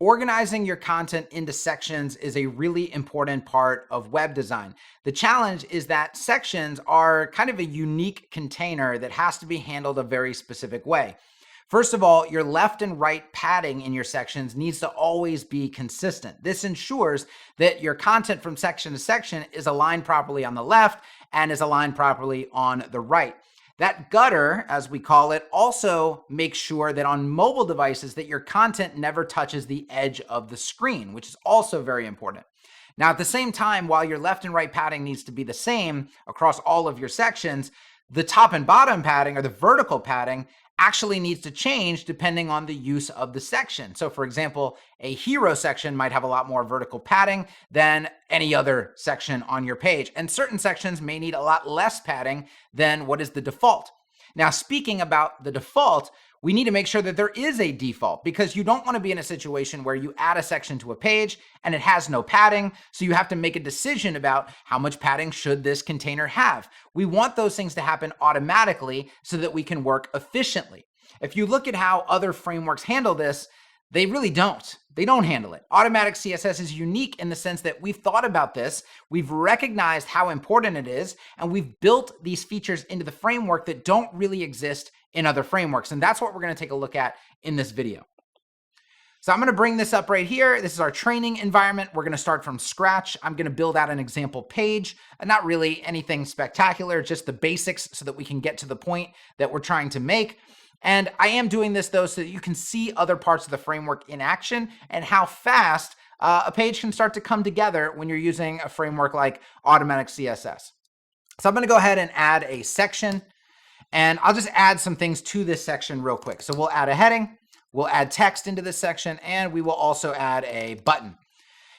Organizing your content into sections is a really important part of web design. The challenge is that sections are kind of a unique container that has to be handled a very specific way. First of all, your left and right padding in your sections needs to always be consistent. This ensures that your content from section to section is aligned properly on the left and is aligned properly on the right. That gutter, as we call it, also makes sure that on mobile devices that your content never touches the edge of the screen, which is also very important. Now, at the same time, while your left and right padding needs to be the same across all of your sections, the top and bottom padding, or the vertical padding, actually needs to change depending on the use of the section. So for example, a hero section might have a lot more vertical padding than any other section on your page. And certain sections may need a lot less padding than what is the default. Now, speaking about the default, we need to make sure that there is a default, because you don't want to be in a situation where you add a section to a page and it has no padding. So you have to make a decision about how much padding should this container have. We want those things to happen automatically so that we can work efficiently. If you look at how other frameworks handle this, they really don't. They don't handle it. Automatic.css is unique in the sense that we've thought about this, we've recognized how important it is, and we've built these features into the framework that don't really exist in other frameworks. And that's what we're going to take a look at in this video. So I'm going to bring this up right here. This is our training environment. We're going to start from scratch. I'm going to build out an example page, and not really anything spectacular, just the basics so that we can get to the point that we're trying to make. And I am doing this though so that you can see other parts of the framework in action and how fast a page can start to come together when you're using a framework like Automatic.css. So I'm going to go ahead and add a section, and I'll just add some things to this section real quick. So we'll add a heading, we'll add text into this section, and we will also add a button.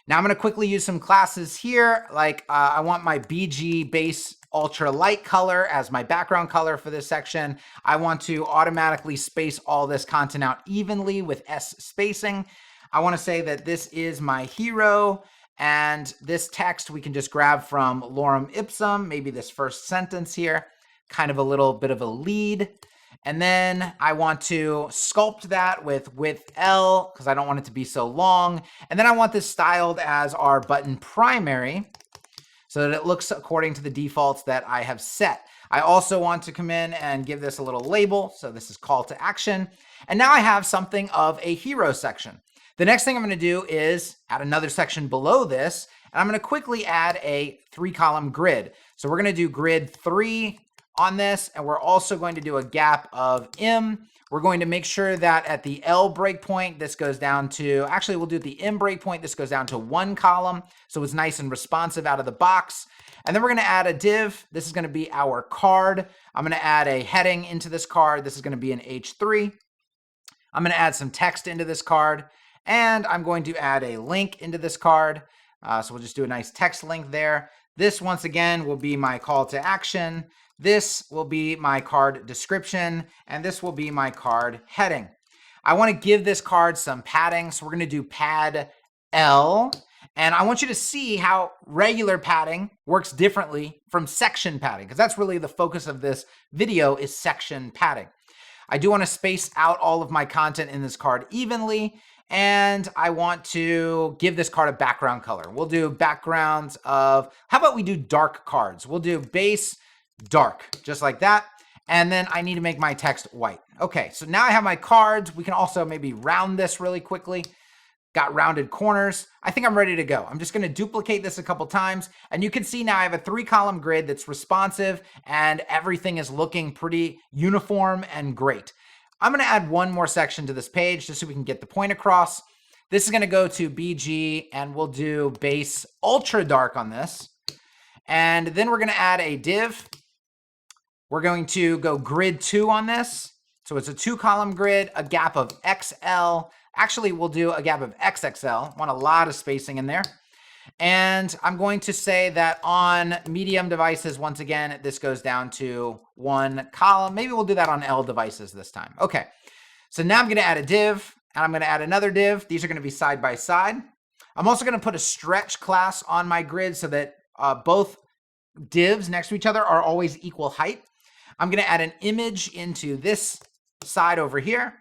Now I'm going to quickly use some classes here. Like I want my BG base ultra light color as my background color for this section. I want to automatically space all this content out evenly with S spacing. I want to say that this is my hero, and this text we can just grab from lorem ipsum, maybe this first sentence here, kind of a little bit of a lead. And then I want to sculpt that with width L because I don't want it to be so long. And then I want this styled as our button primary so that it looks according to the defaults that I have set. I also want to come in and give this a little label. So this is call to action. And now I have something of a hero section. The next thing I'm going to do is add another section below this. And I'm going to quickly add a 3-column grid. So we're going to do grid 3 on this, and we're also going to do a gap of M. We're going to make sure that at the L breakpoint, this goes down to, actually we'll do at the M breakpoint, this goes down to 1 column. So it's nice and responsive out of the box. And then we're going to add a div. This is going to be our card. I'm going to add a heading into this card. This is going to be an H3. I'm going to add some text into this card, and I'm going to add a link into this card. So we'll just do a nice text link there. This, once again, will be my call to action. This will be my card description, and this will be my card heading. I want to give this card some padding, so we're going to do pad L, and I want you to see how regular padding works differently from section padding, because that's really the focus of this video, is section padding. I do want to space out all of my content in this card evenly, and I want to give this card a background color. We'll do backgrounds of, how about we do dark cards? We'll do base dark, just like that. And then I need to make my text white. Okay, so now I have my cards. We can also maybe round this really quickly. Got rounded corners. I think I'm ready to go. I'm just going to duplicate this a couple times, and you can see now I have a 3-column grid that's responsive, and everything is looking pretty uniform and great. I'm going to add one more section to this page just so we can get the point across. This is going to go to BG, and we'll do base ultra dark on this. And then we're going to add a div. We're going to go grid 2 on this. So it's a 2-column grid, a gap of XL. Actually, we'll do a gap of XXL. Want a lot of spacing in there. And I'm going to say that on medium devices, once again, this goes down to 1 column. Maybe we'll do that on L devices this time. Okay, so now I'm going to add a div, and I'm going to add another div. These are going to be side by side. I'm also going to put a stretch class on my grid so that both divs next to each other are always equal height. I'm going to add an image into this side over here.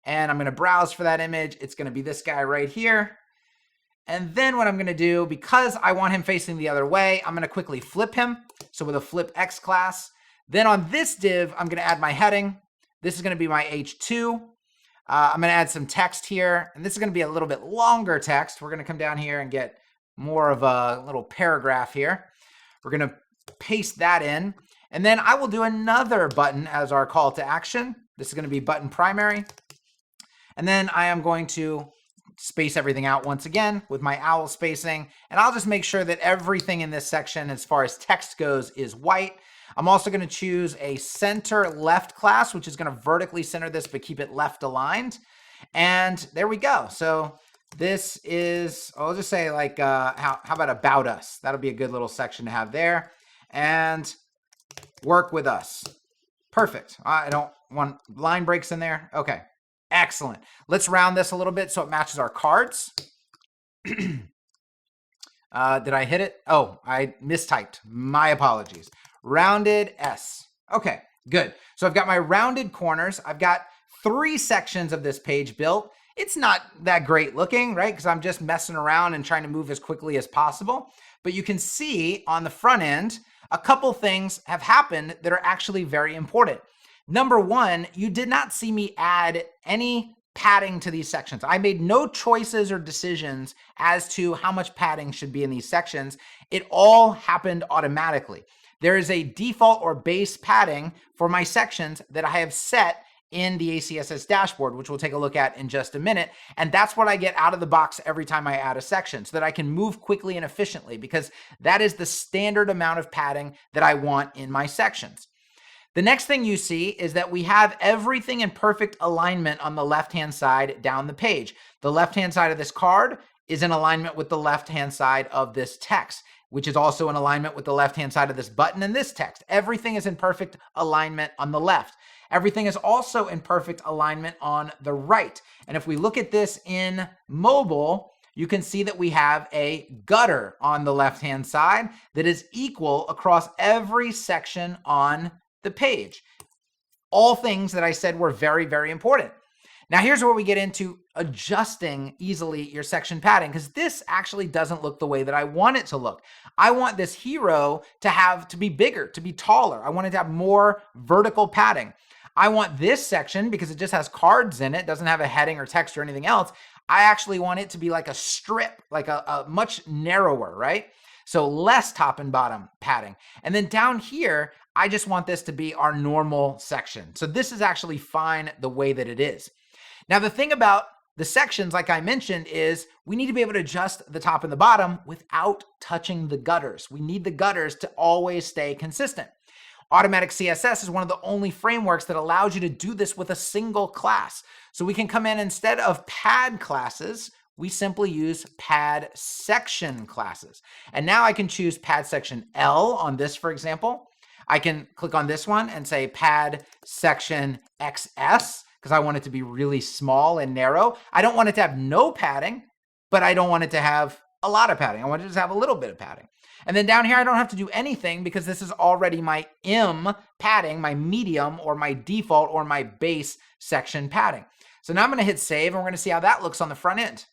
and I'm going to browse for that image. It's going to be this guy right here. And then what I'm going to do, because I want him facing the other way, I'm going to quickly flip him. So with a flip X class, then on this div, I'm going to add my heading. This is going to be my H2. I'm going to add some text here, and this is going to be a little bit longer text. We're going to come down here and get more of a little paragraph here. We're going to paste that in, and then I will do another button as our call to action. This is going to be button primary, and then I am going to space everything out once again with my owl spacing, and I'll just make sure that everything in this section as far as text goes is white. I'm also going to choose a center left class, which is going to vertically center this but keep it left aligned. And there we go. So this is, I'll just say like, how about us? That'll be a good little section to have there. And work with us. Perfect. I don't want line breaks in there. Okay. Excellent. Let's round this a little bit so it matches our cards. Did I hit it? Oh, I mistyped. My apologies. Rounded S. Okay, good. So I've got my rounded corners. I've got 3 sections of this page built. It's not that great looking, right? Because I'm just messing around and trying to move as quickly as possible. But you can see on the front end, a couple things have happened that are actually very important. Number one, you did not see me add any padding to these sections. I made no choices or decisions as to how much padding should be in these sections. It all happened automatically. There is a default or base padding for my sections that I have set in the ACSS dashboard, which we'll take a look at in just a minute. And that's what I get out of the box every time I add a section so that I can move quickly and efficiently, because that is the standard amount of padding that I want in my sections. The next thing you see is that we have everything in perfect alignment on the left-hand side down the page. The left-hand side of this card is in alignment with the left-hand side of this text, which is also in alignment with the left-hand side of this button and this text. Everything is in perfect alignment on the left. Everything is also in perfect alignment on the right. And if we look at this in mobile, you can see that we have a gutter on the left-hand side that is equal across every section on the page. All things that I said were very, very important. Now here's where we get into adjusting easily your section padding, because this actually doesn't look the way that I want it to look. I want this hero to be bigger, to be taller. I want it to have more vertical padding. I want this section, because it just has cards in it, doesn't have a heading or text or anything else. I actually want it to be like a strip, like a much narrower, right? So less top and bottom padding. And then down here, I just want this to be our normal section. So this is actually fine the way that it is. Now, the thing about the sections, like I mentioned, is we need to be able to adjust the top and the bottom without touching the gutters. We need the gutters to always stay consistent. Automatic.css is one of the only frameworks that allows you to do this with a single class. So we can come in, instead of pad classes, we simply use pad section classes. And now I can choose pad section L on this, for example. I can click on this one and say pad section XS, because I want it to be really small and narrow. I don't want it to have no padding, but I don't want it to have a lot of padding. I want it to just have a little bit of padding. And then down here, I don't have to do anything because this is already my M padding, my medium or my default or my base section padding. So now I'm going to hit save, and we're going to see how that looks on the front end.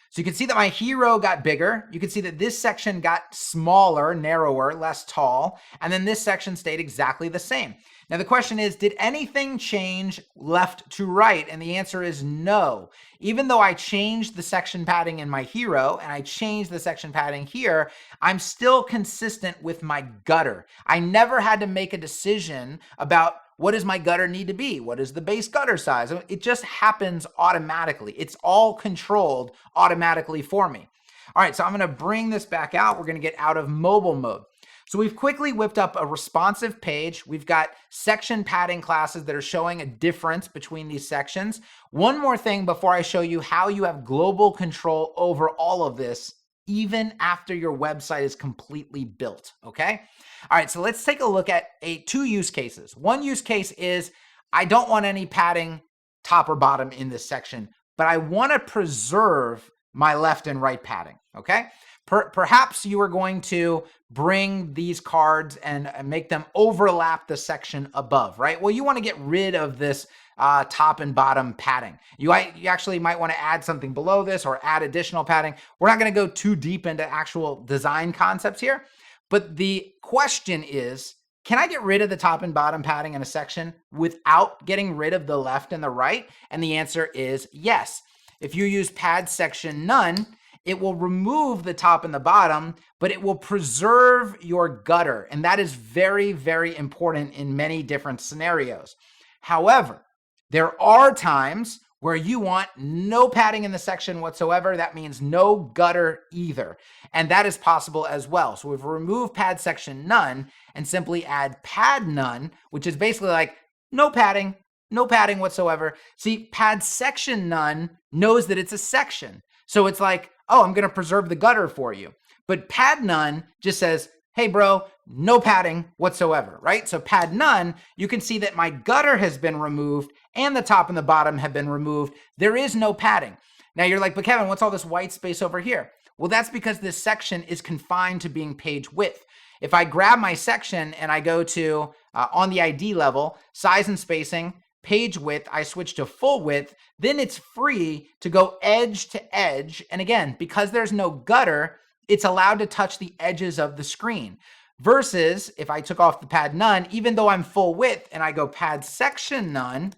So you can see that my hero got bigger. You can see that this section got smaller, narrower, less tall, and then this section stayed exactly the same. Now the question is, did anything change left to right? And the answer is no. Even though I changed the section padding in my hero and I changed the section padding here, I'm still consistent with my gutter. I never had to make a decision about what does my gutter need to be? What is the base gutter size? It just happens automatically. It's all controlled automatically for me. All right, so I'm gonna bring this back out. We're gonna get out of mobile mode. So we've quickly whipped up a responsive page. We've got section padding classes that are showing a difference between these sections. One more thing before I show you how you have global control over all of this, even after your website is completely built, okay? All right, so let's take a look at two use cases. One use case is I don't want any padding top or bottom in this section, but I want to preserve my left and right padding, okay? Perhaps you are going to bring these cards and make them overlap the section above, right? Well, you want to get rid of this top and bottom padding. You actually might want to add something below this or add additional padding. We're not going to go too deep into actual design concepts here, but the question is, can I get rid of the top and bottom padding in a section without getting rid of the left and the right? And the answer is yes. If you use pad section none, it will remove the top and the bottom, but it will preserve your gutter. And that is very, very important in many different scenarios. However, there are times where you want no padding in the section whatsoever. That means no gutter either. And that is possible as well. So we've removed pad section none and simply add pad none, which is basically like no padding whatsoever. See, pad section none knows that it's a section. So it's like, oh, I'm going to preserve the gutter for you. But pad none just says, hey, bro, no padding whatsoever, right? So pad none, you can see that my gutter has been removed and the top and the bottom have been removed. There is no padding. Now you're like, but Kevin, what's all this white space over here? Well, that's because this section is confined to being page width. If I grab my section and I go to, on the ID level, size and spacing, page width, I switch to full width, then it's free to go edge to edge. And again, because there's no gutter, it's allowed to touch the edges of the screen. Versus if I took off the pad none, even though I'm full width and I go pad section none,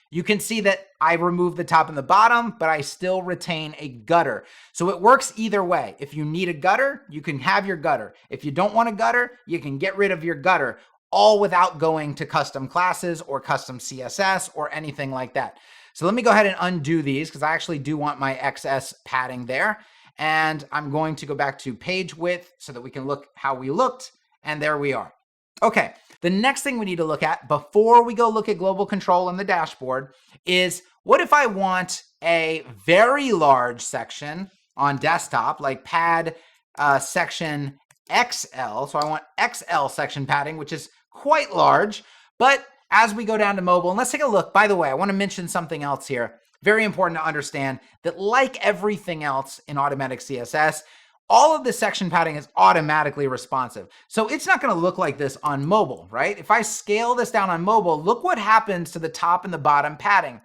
you can see that I remove the top and the bottom, but I still retain a gutter. So it works either way. If you need a gutter, you can have your gutter. If you don't want a gutter, you can get rid of your gutter, all without going to custom classes or custom CSS or anything like that. So let me go ahead and undo these because I actually do want my XS padding there. And I'm going to go back to page width so that we can look how we looked. And there we are. Okay, the next thing we need to look at before we go look at global control in the dashboard is, what if I want a very large section on desktop, like pad section XL. So I want XL section padding, which is quite large. But as we go down to mobile, and let's take a look. By the way, I want to mention something else here. Very important to understand that, like everything else in Automatic CSS, all of the section padding is automatically responsive. So it's not going to look like this on mobile, right? If I scale this down on mobile, look what happens to the top and the bottom padding.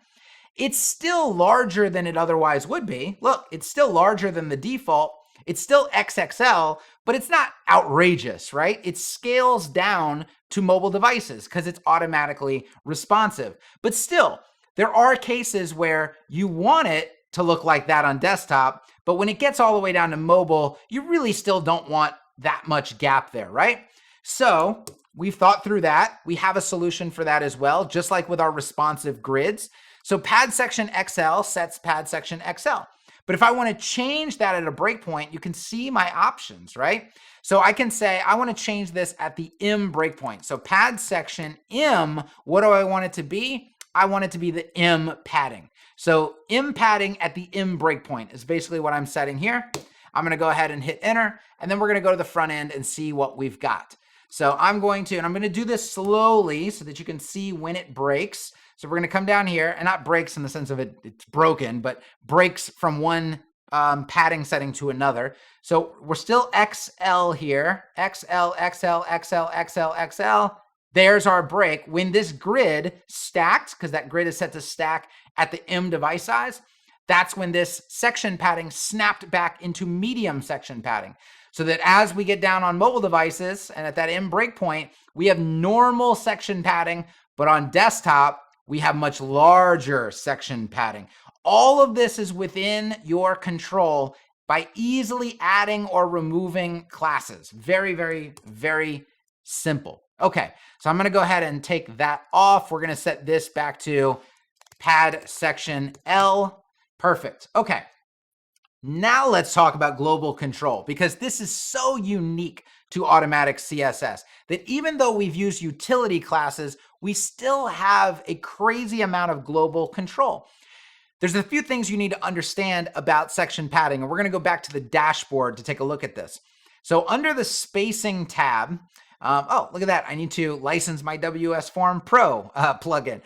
It's still larger than it otherwise would be. Look, it's still larger than the default. It's still XXL, but it's not outrageous, right? It scales down to mobile devices because it's automatically responsive. But still, there are cases where you want it to look like that on desktop, but when it gets all the way down to mobile, you really still don't want that much gap there, right? So we've thought through that. We have a solution for that as well, just like with our responsive grids. So pad section XL sets pad section XL. But if I want to change that at a breakpoint, you can see my options, right? So I can say, I want to change this at the M breakpoint. So pad section M, what do I want it to be? I want it to be the M padding. So M padding at the M breakpoint is basically what I'm setting here. I'm going to go ahead and hit enter, and then we're going to go to the front end and see what we've got. So I'm going to do this slowly so that you can see when it breaks. So we're going to come down here, and not breaks in the sense of it's broken, but breaks from one padding setting to another. So we're still XL here, XL, XL, XL, XL, XL. There's our break. When this grid stacked, because that grid is set to stack at the M device size, that's when this section padding snapped back into medium section padding. So that as we get down on mobile devices and at that M breakpoint, we have normal section padding, but on desktop, we have much larger section padding. All of this is within your control by easily adding or removing classes. Very, very, very simple. Okay, so I'm going to go ahead and take that off. We're going to set this back to pad section L. Perfect. Okay, now let's talk about global control, because this is so unique to Automatic CSS that even though we've used utility classes, we still have a crazy amount of global control. There's a few things you need to understand about section padding, and we're going to go back to the dashboard to take a look at this. So under the spacing tab, oh, look at that. I need to license my WS Form Pro plugin.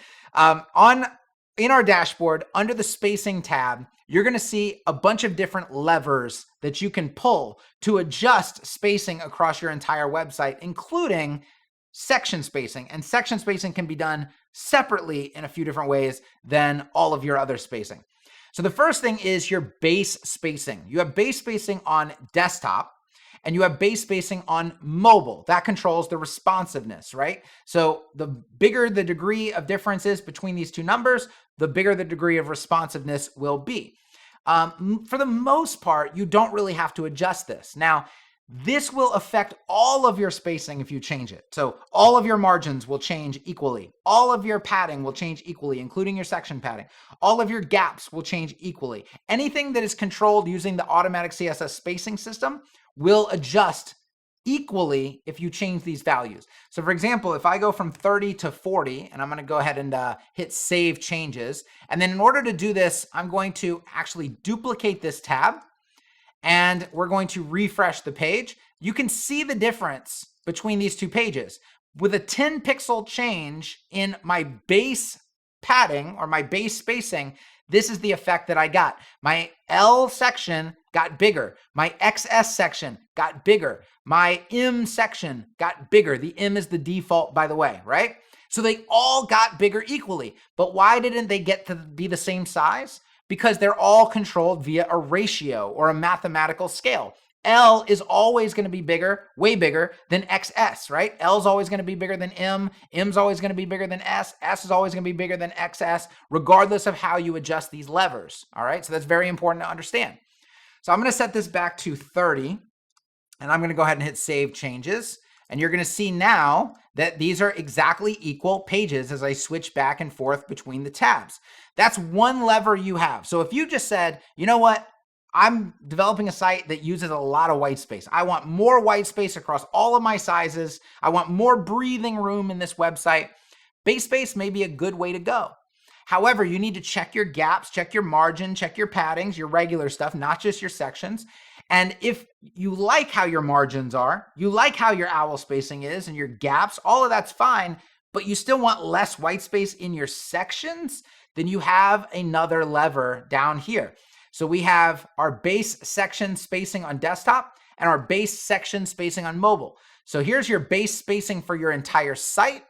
In our dashboard, under the spacing tab, you're going to see a bunch of different levers that you can pull to adjust spacing across your entire website, including section spacing. And section spacing can be done separately in a few different ways than all of your other spacing. So the first thing is your base spacing. You have base spacing on desktop, and you have base spacing on mobile. That controls the responsiveness, right? So the bigger the degree of difference is between these two numbers, the bigger the degree of responsiveness will be. For the most part, you don't really have to adjust this. Now, this will affect all of your spacing if you change it. So all of your margins will change equally. All of your padding will change equally, including your section padding. All of your gaps will change equally. Anything that is controlled using the automatic CSS spacing system will adjust equally if you change these values. So for example, if I go from 30 to 40, and I'm going to go ahead and hit save changes. And then in order to do this, I'm going to actually duplicate this tab, and we're going to refresh the page. You can see the difference between these two pages. With a 10 pixel change in my base padding or my base spacing, this is the effect that I got. My L section got bigger. My XS section got bigger. My M section got bigger. The M is the default, by the way, right? So they all got bigger equally. But why didn't they get to be the same size? Because they're all controlled via a ratio or a mathematical scale. L is always going to be bigger, way bigger than XS, right? L is always going to be bigger than M. M is always going to be bigger than S. S is always going to be bigger than XS, regardless of how you adjust these levers, all right? So that's very important to understand. So I'm going to set this back to 30, and I'm going to go ahead and hit Save Changes. And you're going to see now that these are exactly equal pages as I switch back and forth between the tabs. That's one lever you have. So if you just said, you know what, I'm developing a site that uses a lot of white space. I want more white space across all of my sizes. I want more breathing room in this website. Base space may be a good way to go. However, you need to check your gaps, check your margin, check your paddings, your regular stuff, not just your sections. And if you like how your margins are, you like how your owl spacing is and your gaps, all of that's fine, but you still want less white space in your sections, then you have another lever down here. So we have our base section spacing on desktop and our base section spacing on mobile. So here's your base spacing for your entire site.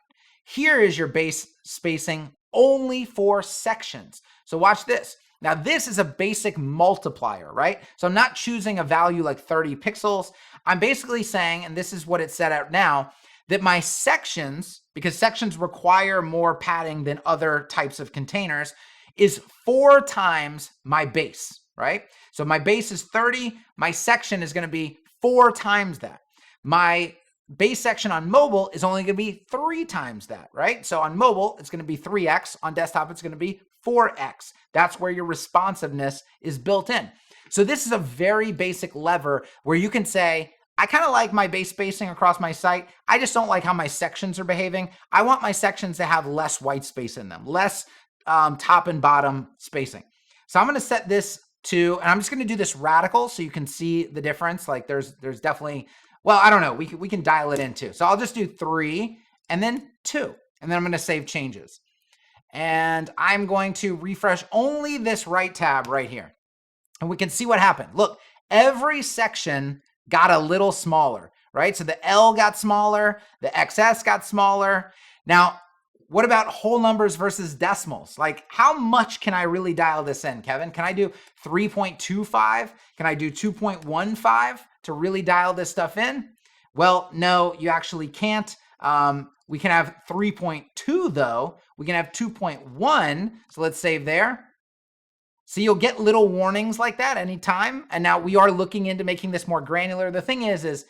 Here is your base spacing only for sections. So watch this. Now this is a basic multiplier, right? So I'm not choosing a value like 30 pixels. I'm basically saying, and this is what it's set out now, that my sections, because sections require more padding than other types of containers, is 4 times my base, right? So my base is 30, my section is going to be 4 times that. My base section on mobile is only going to be 3 times that, right? So on mobile, it's going to be 3x. On desktop, it's going to be 4x. That's where your responsiveness is built in. So this is a very basic lever where you can say, I kind of like my base spacing across my site. I just don't like how my sections are behaving. I want my sections to have less white space in them, less top and bottom spacing. So I'm going to set this to, and I'm just going to do this radical so you can see the difference. Like there's definitely, well, I don't know. We can dial it in too. So I'll just do 3 and then 2, and then I'm going to save changes. And I'm going to refresh only this right tab right here. And we can see what happened. Look, every section got a little smaller, right? So the L got smaller, the XS got smaller. Now, what about whole numbers versus decimals? Like, how much can I really dial this in, Kevin? Can I do 3.25? Can I do 2.15 to really dial this stuff in? Well, no, you actually can't. We can have 3.2 though. We can have 2.1. So let's save there. So you'll get little warnings like that anytime. And now we are looking into making this more granular. The thing is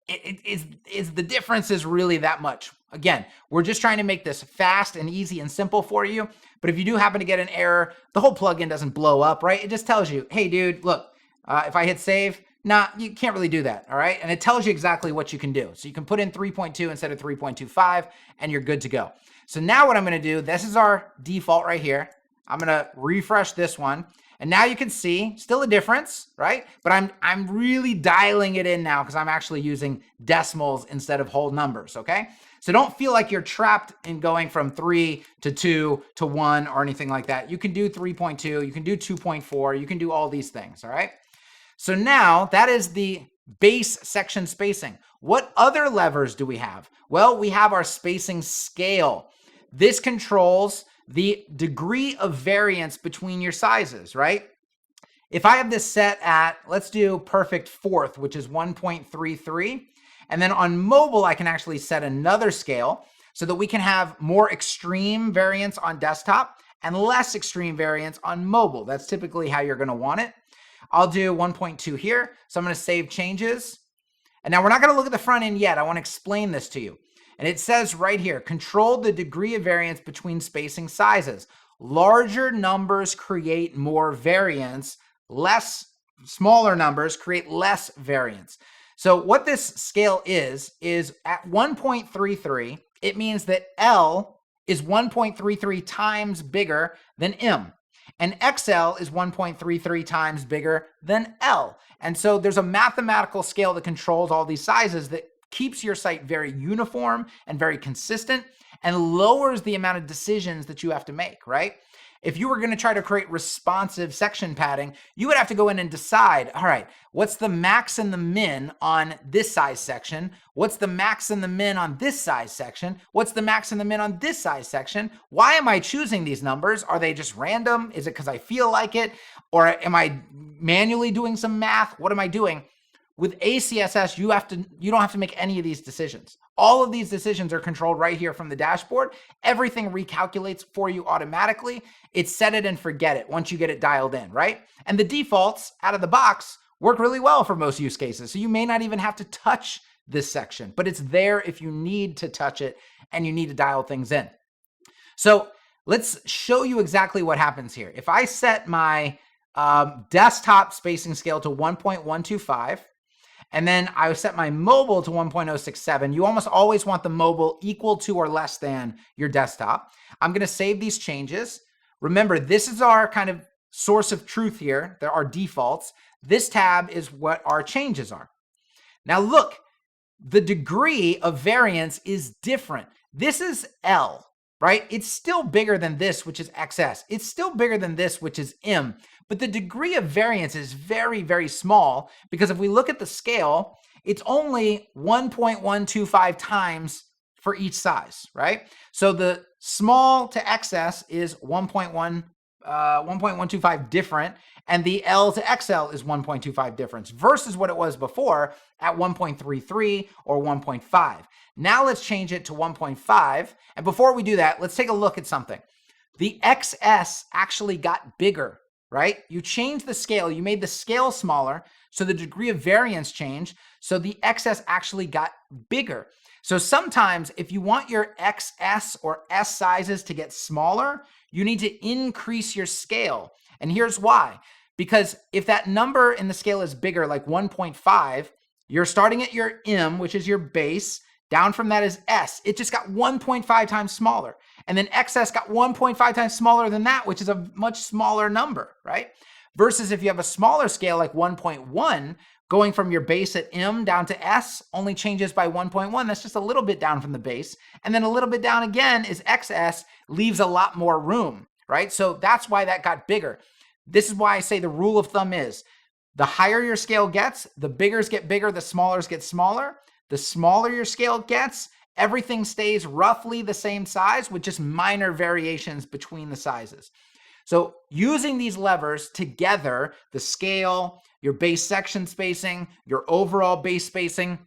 the difference is really that much. Again, we're just trying to make this fast and easy and simple for you. But if you do happen to get an error, the whole plugin doesn't blow up, right? It just tells you, hey, dude, look, if I hit save, nah, you can't really do that, all right? And it tells you exactly what you can do. So you can put in 3.2 instead of 3.25, and you're good to go. So now what I'm going to do, this is our default right here. I'm going to refresh this one. And now you can see still a difference, right? But I'm really dialing it in now because I'm actually using decimals instead of whole numbers, okay? So don't feel like you're trapped in going from 3 to 2 to 1 or anything like that. You can do 3.2, you can do 2.4, you can do all these things, all right? So now that is the base section spacing. What other levers do we have? Well, we have our spacing scale. This controls the degree of variance between your sizes, right? If I have this set at, let's do perfect fourth, which is 1.33, and then on mobile, I can actually set another scale so that we can have more extreme variance on desktop and less extreme variance on mobile. That's typically how you're going to want it. I'll do 1.2 here. So I'm going to save changes. And now we're not going to look at the front end yet. I want to explain this to you. And it says right here, control the degree of variance between spacing sizes. Larger numbers create more variance. Smaller numbers create less variance. So what this scale is at 1.33, it means that L is 1.33 times bigger than M. And XL is 1.33 times bigger than L. And so there's a mathematical scale that controls all these sizes that keeps your site very uniform and very consistent and lowers the amount of decisions that you have to make, right? If you were going to try to create responsive section padding, you would have to go in and decide, all right, what's the max and the min on this size section? What's the max and the min on this size section? What's the max and the min on this size section? Why am I choosing these numbers? Are they just random? Is it because I feel like it? Or am I manually doing some math? What am I doing? With ACSS, you don't have to make any of these decisions. All of these decisions are controlled right here from the dashboard. Everything recalculates for you automatically. It's set it and forget it once you get it dialed in, right? And the defaults out of the box work really well for most use cases. So you may not even have to touch this section, but it's there if you need to touch it and you need to dial things in. So let's show you exactly what happens here. If I set my desktop spacing scale to 1.125, and then I set my mobile to 1.067. You almost always want the mobile equal to or less than your desktop. I'm going to save these changes. Remember, this is our kind of source of truth here. There are defaults. This tab is what our changes are. Now look, the degree of variance is different. This is L, right? It's still bigger than this, which is XS. It's still bigger than this, which is M. But the degree of variance is very, very small because if we look at the scale, it's only 1.125 times for each size, right? So the small to XS is 1.125 different, and the L to XL is 1.25 difference versus what it was before at 1.33 or 1.5. Now let's change it to 1.5. And before we do that, let's take a look at something. The XS actually got bigger, right? You changed the scale, you made the scale smaller, so the degree of variance changed, so the XS actually got bigger. So sometimes if you want your XS or S sizes to get smaller, you need to increase your scale. And here's why. Because if that number in the scale is bigger, like 1.5, you're starting at your M, which is your base, down from that is S. It just got 1.5 times smaller. And then XS got 1.5 times smaller than that, which is a much smaller number, right? Versus if you have a smaller scale like 1.1, going from your base at M down to S only changes by 1.1. That's just a little bit down from the base. And then a little bit down again is XS, leaves a lot more room, right? So that's why that got bigger. This is why I say the rule of thumb is the higher your scale gets, the biggers get bigger, the smallers get smaller. The smaller your scale gets, everything stays roughly the same size with just minor variations between the sizes. So using these levers together, the scale, your base section spacing, your overall base spacing,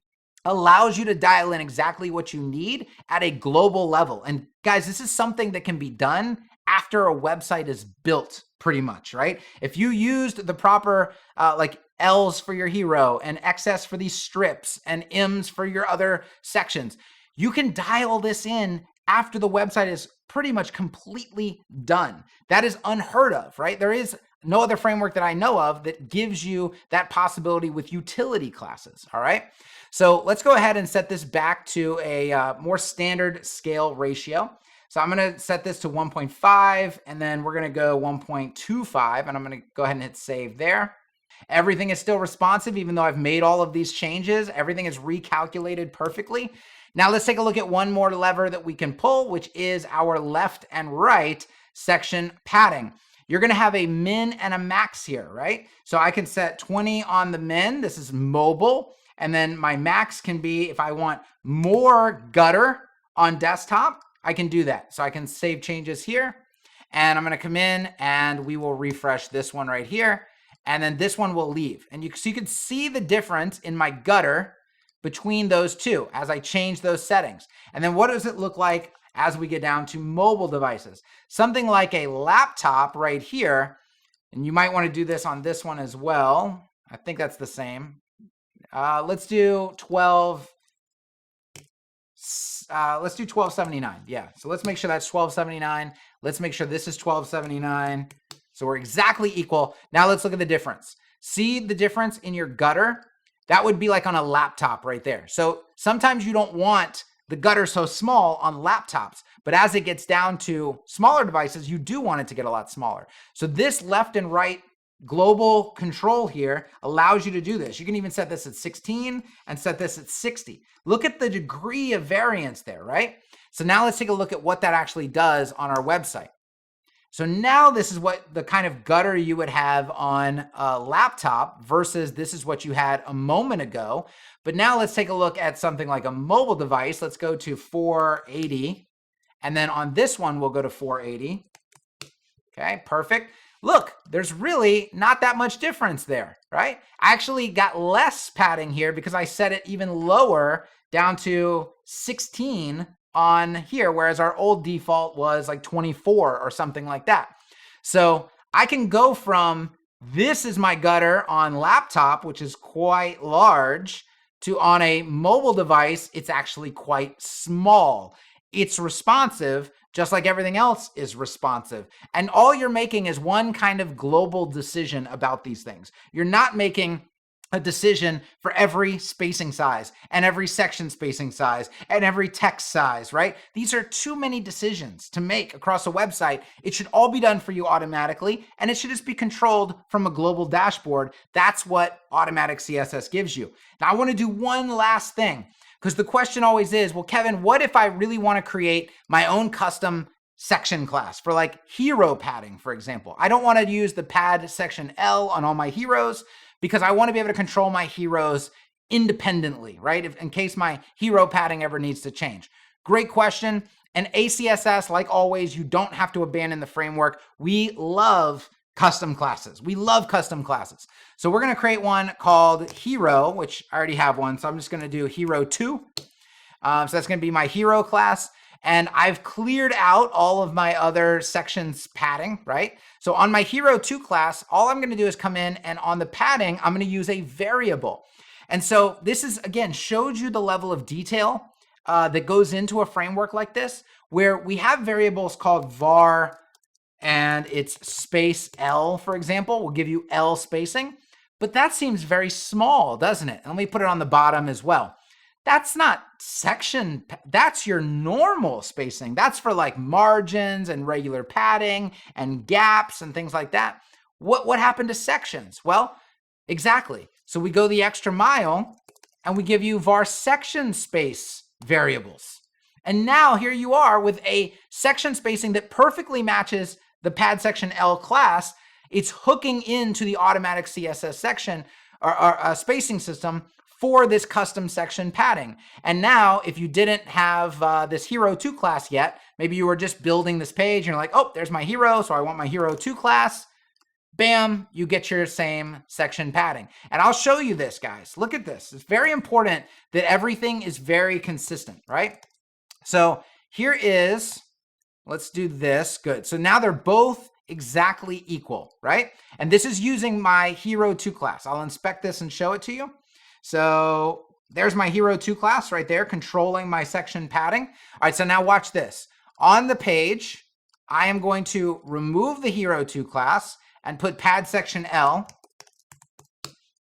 allows you to dial in exactly what you need at a global level. And guys, this is something that can be done after a website is built pretty much, right? If you used the proper like L's for your hero and XS for these strips and M's for your other sections, you can dial this in after the website is pretty much completely done. That is unheard of, right? There is no other framework that I know of that gives you that possibility with utility classes, all right? So let's go ahead and set this back to a more standard scale ratio. So I'm going to set this to 1.5, and then we're going to go 1.25, and I'm going to go ahead and hit save there. Everything is still responsive, even though I've made all of these changes. Everything is recalculated perfectly. Now let's take a look at one more lever that we can pull, which is our left and right section padding. you're going to have a min and a max here, right? So I can set 20 on the min. This is mobile. And then my max can be, if I want more gutter on desktop, I can do that. So I can save changes here. And I'm going to come in and we will refresh this one right here. And then this one will leave. And so you can see the difference in my gutter between those two as I change those settings. And then what does it look like as we get down to mobile devices? Something like a laptop right here. And you might want to do this on this one as well. I think that's the same. Let's do 12. Let's do 1279. Yeah. So let's make sure that's 1279. Let's make sure this is 1279. So we're exactly equal. Now let's look at the difference. See the difference in your gutter? That would be like on a laptop right there. So sometimes you don't want the gutter so small on laptops, but as it gets down to smaller devices, you do want it to get a lot smaller. So this left and right global control here allows you to do this. You can even set this at 16 and set this at 60. Look at the degree of variance there, right? So now let's take a look at what that actually does on our website. So now this is what the kind of gutter you would have on a laptop versus this is what you had a moment ago. But now let's take a look at something like a mobile device. Let's go to 480. And then on this one, we'll go to 480. Okay, perfect. Look, there's really not that much difference there, right? I actually got less padding here because I set it even lower down to 16 on here, whereas our old default was like 24 or something like that. So I can go from this is my gutter on laptop, which is quite large, to on a mobile device, it's actually quite small. It's responsive, just like everything else is responsive. And all you're making is one kind of global decision about these things. You're not making a decision for every spacing size and every section spacing size and every text size, right? These are too many decisions to make across a website. It should all be done for you automatically, and it should just be controlled from a global dashboard. That's what Automatic CSS gives you. Now I want to do one last thing, because the question always is, well, Kevin, what if I really want to create my own custom section class for like hero padding, for example? I don't want to use the pad section L on all my heroes because I want to be able to control my heroes independently, right? In case my hero padding ever needs to change. Great question. And ACSS, like always, you don't have to abandon the framework. We love custom classes. We love custom classes. So we're going to create one called Hero, which I already have one. So I'm just going to do Hero2. So that's going to be my hero class. And I've cleared out all of my other sections padding, right? So on my Hero2 class, all I'm going to do is come in and on the padding, I'm going to use a variable. And so this is, again, showed you the level of detail that goes into a framework like this, where we have variables called var and it's space L, for example, will give you L spacing. But that seems very small, doesn't it? And let me put it on the bottom as well. That's not section, that's your normal spacing. That's for like margins and regular padding and gaps and things like that. What happened to sections? Well, exactly. So we go the extra mile and we give you var section space variables. And now here you are with a section spacing that perfectly matches the pad section L class. It's hooking into the Automatic CSS section or spacing system for this custom section padding. And now, if you didn't have this Hero2 class yet, maybe you were just building this page and you're like, oh, there's my hero, so I want my Hero2 class. Bam, you get your same section padding. And I'll show you this, guys. Look at this. It's very important that everything is very consistent, right? So here is, let's do this. Good. So now they're both exactly equal, right? And this is using my Hero2 class. I'll inspect this and show it to you. So there's my Hero2 class right there, controlling my section padding. All right, so now watch this. On the page, I am going to remove the Hero2 class and put pad section L.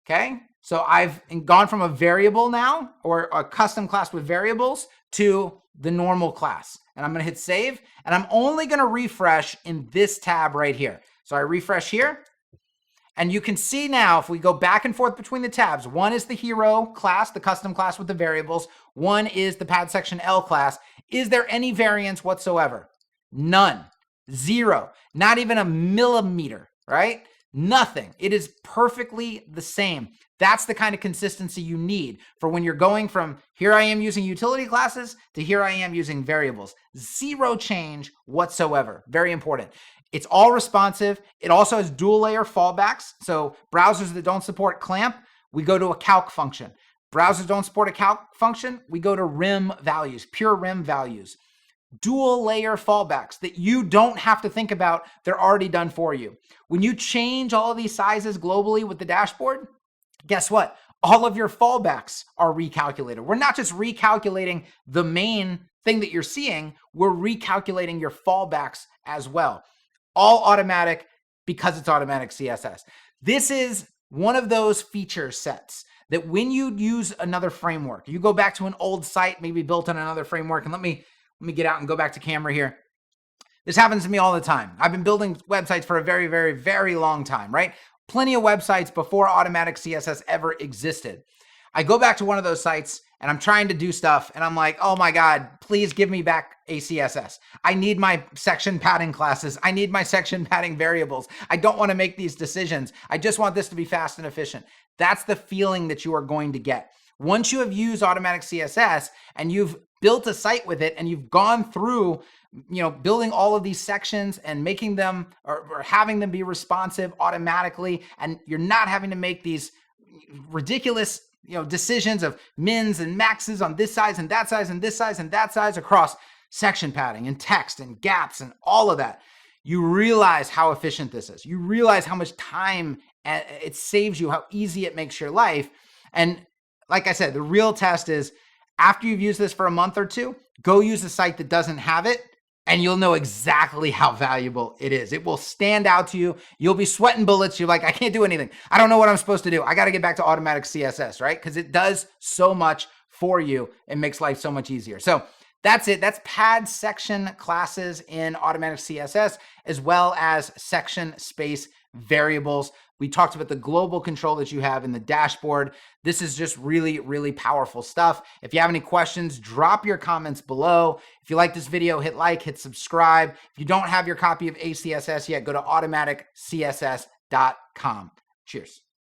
Okay, so I've gone from a variable now, or a custom class with variables, to the normal class. And I'm going to hit save, and I'm only going to refresh in this tab right here. So I refresh here. And you can see now, if we go back and forth between the tabs, one is the hero class, the custom class with the variables. One is the pad section L class. Is there any variance whatsoever? None. Zero, not even a millimeter, right? Nothing. It is perfectly the same. That's the kind of consistency you need for when you're going from here I am using utility classes to here I am using variables. Zero change whatsoever. Very important. It's all responsive. It also has dual layer fallbacks. So browsers that don't support clamp, we go to a calc function. Browsers don't support a calc function, we go to rim values, pure rim values. Dual layer fallbacks that you don't have to think about. They're already done for you. When you change all of these sizes globally with the dashboard, guess what? All of your fallbacks are recalculated. We're not just recalculating the main thing that you're seeing, we're recalculating your fallbacks as well. All automatic because it's automatic CSS. This is one of those feature sets that when you use another framework, you go back to an old site, maybe built on another framework, and let me get out and go back to camera here. This happens to me all the time. I've been building websites for a very, very, very long time, right? Plenty of websites before automatic CSS ever existed. I go back to one of those sites and I'm trying to do stuff and I'm like, oh my God, please give me back a CSS. I need my section padding classes. I need my section padding variables. I don't want to make these decisions. I just want this to be fast and efficient. That's the feeling that you are going to get. Once you have used automatic CSS and you've built a site with it and you've gone through, building all of these sections and making them or having them be responsive automatically, and you're not having to make these ridiculous, decisions of mins and maxes on this size and that size and this size and that size across section padding and text and gaps and all of that. You realize how efficient this is. You realize how much time it saves you, how easy it makes your life. And like I said, the real test is after you've used this for a month or two, go use a site that doesn't have it and you'll know exactly how valuable it is. It will stand out to you. You'll be sweating bullets. You're like, I can't do anything. I don't know what I'm supposed to do. I got to get back to automatic CSS, right? Because it does so much for you. It makes life so much easier. So that's it. That's pad section classes in automatic CSS, as well as section space variables. We talked about the global control that you have in the dashboard. This is just really, really powerful stuff. If you have any questions, drop your comments below. If you like this video, hit like, hit subscribe. If you don't have your copy of ACSS yet, go to automatic.css.com. Cheers.